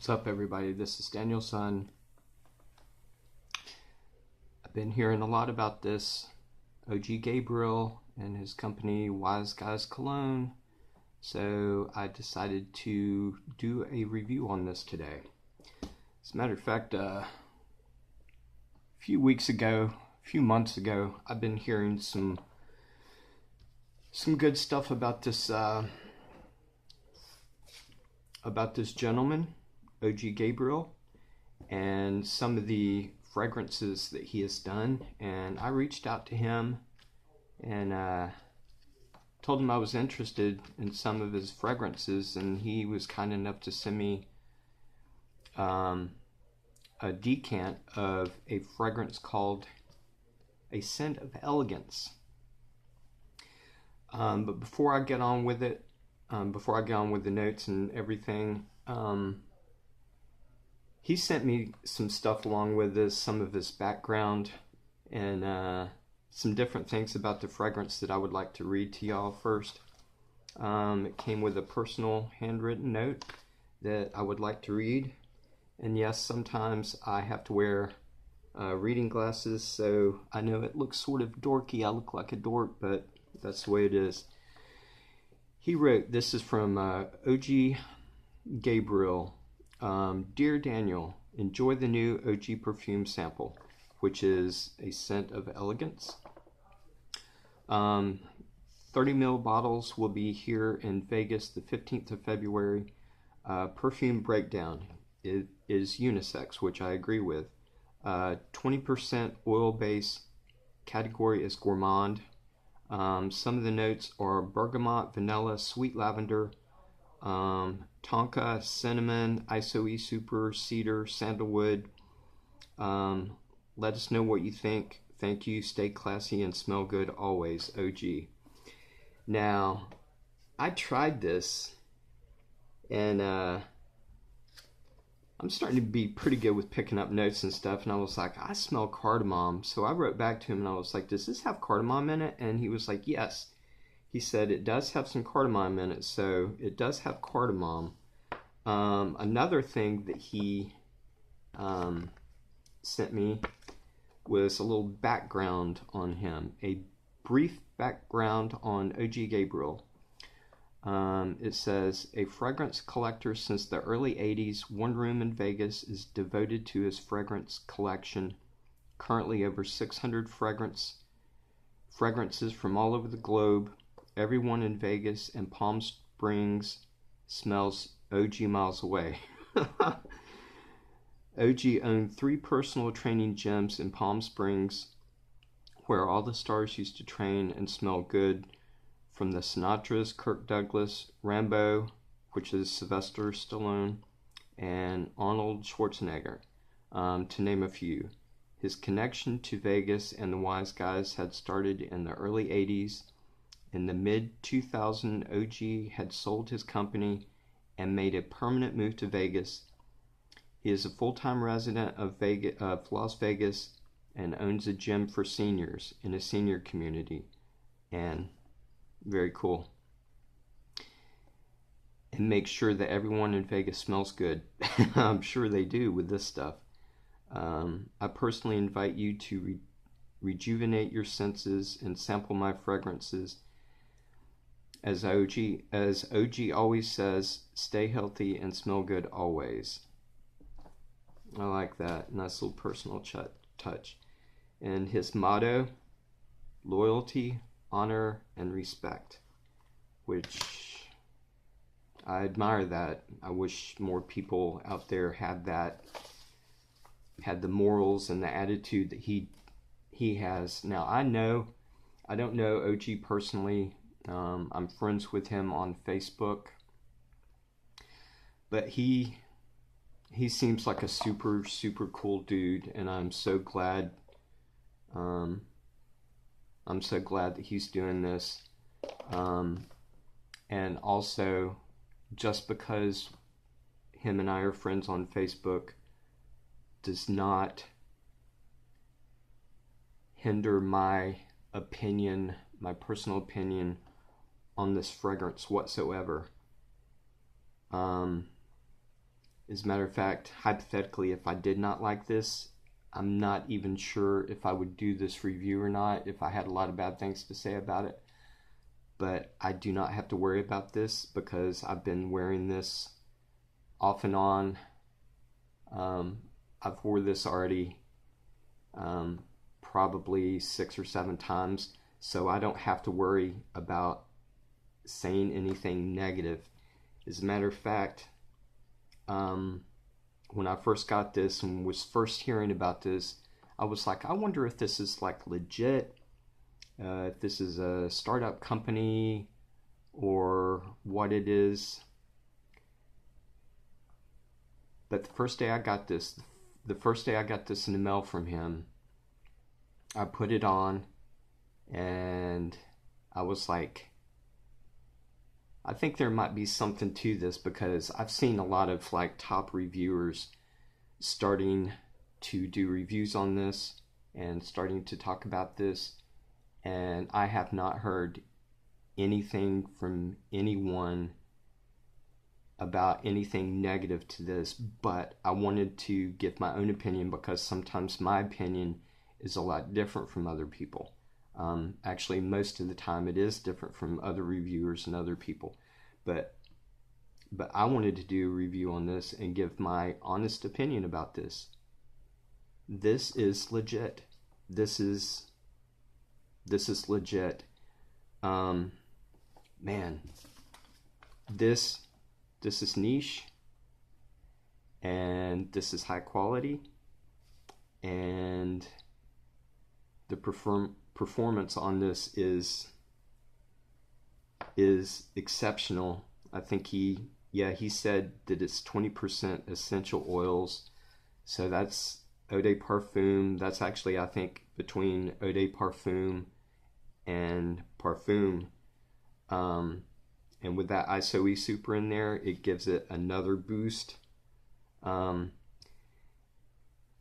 What's up, everybody? This is Daniel's son. I've been hearing a lot about this OG Gabriel and his company Wise Guys Cologne, so I decided to do a review on this today. As a matter of fact, a few months ago, I've been hearing some good stuff about this gentleman, OG Gabriel, and some of the fragrances that he has done. And I reached out to him and told him I was interested in some of his fragrances, and he was kind enough to send me a decant of a fragrance called A Scent of Elegance. But before I get on with it, before I get on with the notes and everything, he sent me some stuff along with this, some of his background, and some different things about the fragrance that I would like to read to y'all first. It came with a personal handwritten note that I would like to read. And yes, sometimes I have to wear reading glasses, so I know it looks sort of dorky. I look like a dork, but that's the way it is. He wrote, this is from OG Gabriel. Dear Daniel, enjoy the new OG perfume sample, which is A Scent of Elegance. 30 ml bottles will be here in Vegas the 15th of February. Perfume breakdown. It is unisex, which I agree with. 20% oil base. Category is gourmand. Some of the notes are bergamot, vanilla, sweet lavender, tonka, cinnamon, isoe super, cedar, sandalwood. Let us know what you think. Thank you. Stay classy and smell good always, OG. Now, I tried this, and I'm starting to be pretty good with picking up notes and stuff, and I was like, I smell cardamom. So I wrote back to him and I was like, does this have cardamom in it? And he was like, yes. He said it does have some cardamom in it, so it does have cardamom. Another thing that he sent me was a little background on him, a brief background on OG Gabriel. It says, a fragrance collector since the early 80s, one room in Vegas is devoted to his fragrance collection. Currently over 600 fragrances from all over the globe. Everyone in Vegas and Palm Springs smells OG miles away. OG owned 3 personal training gyms in Palm Springs where all the stars used to train and smell good, from the Sinatras, Kirk Douglas, Rambo, which is Sylvester Stallone, and Arnold Schwarzenegger, to name a few. His connection to Vegas and the Wise Guys had started in the early 80s. In the mid-2000s, OG had sold his company and made a permanent move to Vegas. He is a full-time resident of Las Vegas and owns a gym for seniors in a senior community. And very cool. And make sure that everyone in Vegas smells good. I'm sure they do with this stuff. I personally invite you to rejuvenate your senses and sample my fragrances. As OG always says, stay healthy and smell good always. I like that. Nice little personal touch. And his motto, loyalty, honor, and respect, which I admire that. I wish more people out there had the morals and the attitude that he has. Now, I don't know OG personally. I'm friends with him on Facebook, but he seems like a super cool dude, and I'm so glad that he's doing this. And also, just because him and I are friends on Facebook does not hinder my opinion, my personal opinion on this fragrance whatsoever. As a matter of fact, hypothetically, if I did not like this, I'm not even sure if I would do this review or not, if I had a lot of bad things to say about it. But I do not have to worry about this because I've been wearing this off and on. I've wore this already probably 6 or 7 times, so I don't have to worry about saying anything negative. As a matter of fact, when I first got this and was first hearing about this, I was like, I wonder if this is like legit, if this is a startup company or what it is. But the first day I got this in the mail from him, I put it on and I was like, I think there might be something to this, because I've seen a lot of like top reviewers starting to do reviews on this and starting to talk about this, and I have not heard anything from anyone about anything negative to this. But I wanted to give my own opinion, because sometimes my opinion is a lot different from other people. Actually, most of the time it is different from other reviewers and other people. But I wanted to do a review on this and give my honest opinion about this. This is legit. This is legit. Man, this is niche, and this is high quality, and the performance on this is exceptional. I think he said that it's 20% essential oils, so that's eau de parfum. That's actually, I think, between eau de parfum and parfum, and with that ISOE super in there, it gives it another boost.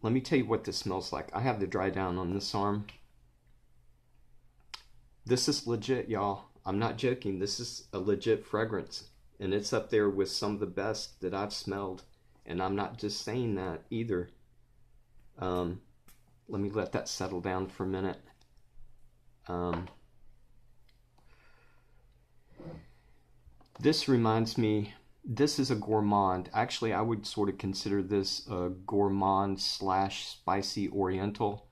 Let me tell you what this smells like. I have the dry down on this arm. This is legit, y'all. I'm not joking. This is a legit fragrance, and it's up there with some of the best that I've smelled, and I'm not just saying that either. Let me let that settle down for a minute. This reminds me, this is a gourmand. Actually, I would sort of consider this a gourmand / spicy oriental.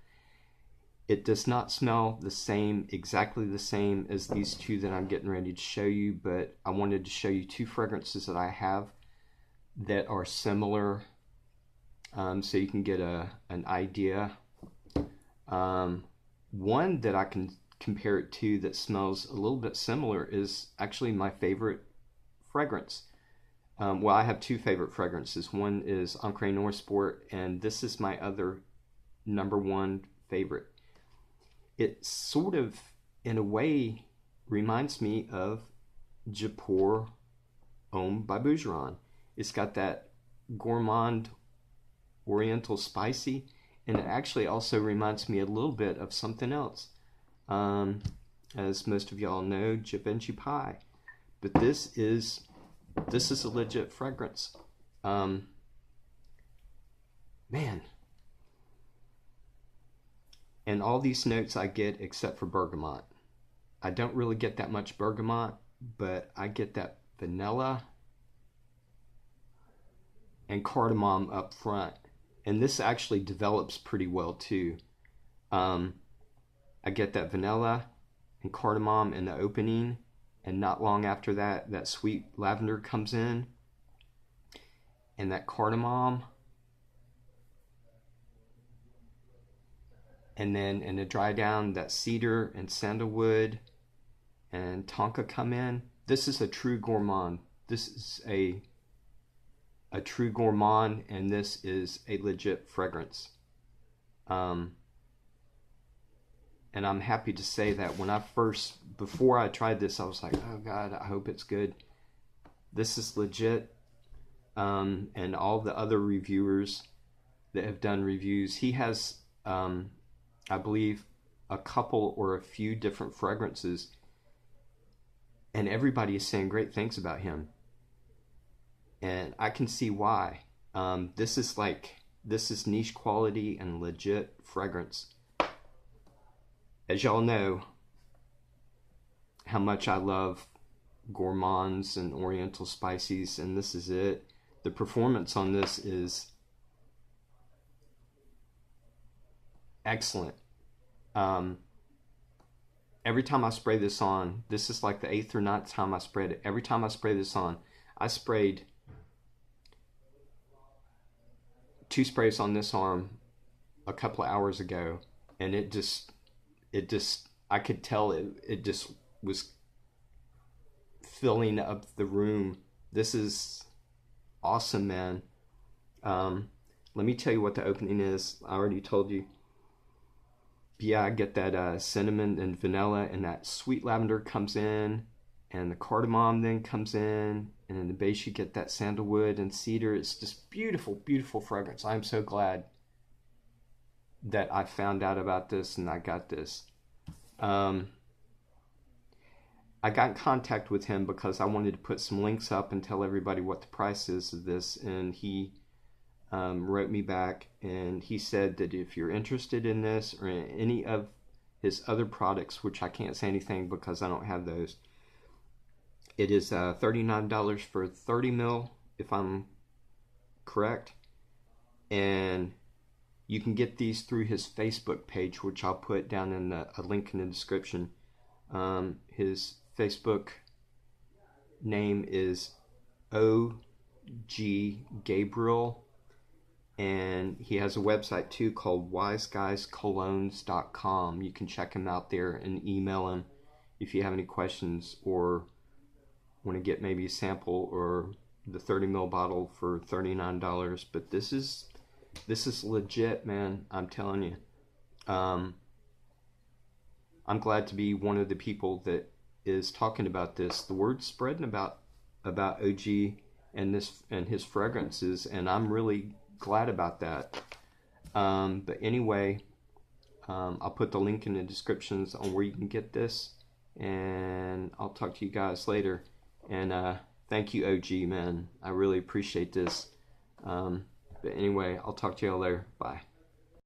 It does not smell the same, exactly the same as these two that I'm getting ready to show you, but I wanted to show you 2 fragrances that I have that are similar, so you can get an idea. One that I can compare it to that smells a little bit similar is actually my favorite fragrance. Well, I have 2 favorite fragrances. One is Ancre Noir Sport, and this is my other #1 favorite. It sort of, in a way, reminds me of Japor Homme by Boucheron. It's got that gourmand oriental spicy, and it actually also reminds me a little bit of something else. As most of y'all know, Givenchy pie. But this is a legit fragrance. Man. And all these notes I get except for bergamot. I don't really get that much bergamot, but I get that vanilla and cardamom up front. And this actually develops pretty well too. I get that vanilla and cardamom in the opening, and not long after that, that sweet lavender comes in, and that cardamom. And then in the dry down, that cedar and sandalwood and tonka come in. This is a true gourmand. This is a true gourmand, and this is a legit fragrance. And I'm happy to say that before I tried this, I was like, oh God, I hope it's good. This is legit. And all the other reviewers that have done reviews, he has, I believe, a couple or a few different fragrances, and everybody is saying great things about him. And I can see why. This is niche quality and legit fragrance. As y'all know, how much I love gourmands and oriental spices, and this is it. The performance on this is excellent. Every time I spray this on, this is like the 8th or 9th time I sprayed it. Every time I spray this on, I sprayed 2 sprays on this arm a couple of hours ago, and it just, I could tell it just was filling up the room. This is awesome, man. Let me tell you what the opening is. I already told you. Yeah, I get that cinnamon and vanilla, and that sweet lavender comes in, and the cardamom then comes in, and in the base you get that sandalwood and cedar. It's just beautiful, beautiful fragrance. I'm so glad that I found out about this and I got this. I got in contact with him because I wanted to put some links up and tell everybody what the price is of this, and he wrote me back, and he said that if you're interested in this or in any of his other products, which I can't say anything because I don't have those, it is $39 for 30 mil, if I'm correct, and you can get these through his Facebook page, which I'll put down in a link in the description. His Facebook name is OG Gabriel, and he has a website too called wiseguyscolognes.com. You can check him out there and email him if you have any questions or want to get maybe a sample or the 30 ml bottle for $39. But this is legit, man. I'm telling you. I'm glad to be one of the people that is talking about this. The word's spreading about OG and his fragrances, and I'm really glad about that. But anyway, I'll put the link in the descriptions on where you can get this, and I'll talk to you guys later. And thank you, OG, man. I really appreciate this. But anyway, I'll talk to y'all later. Bye.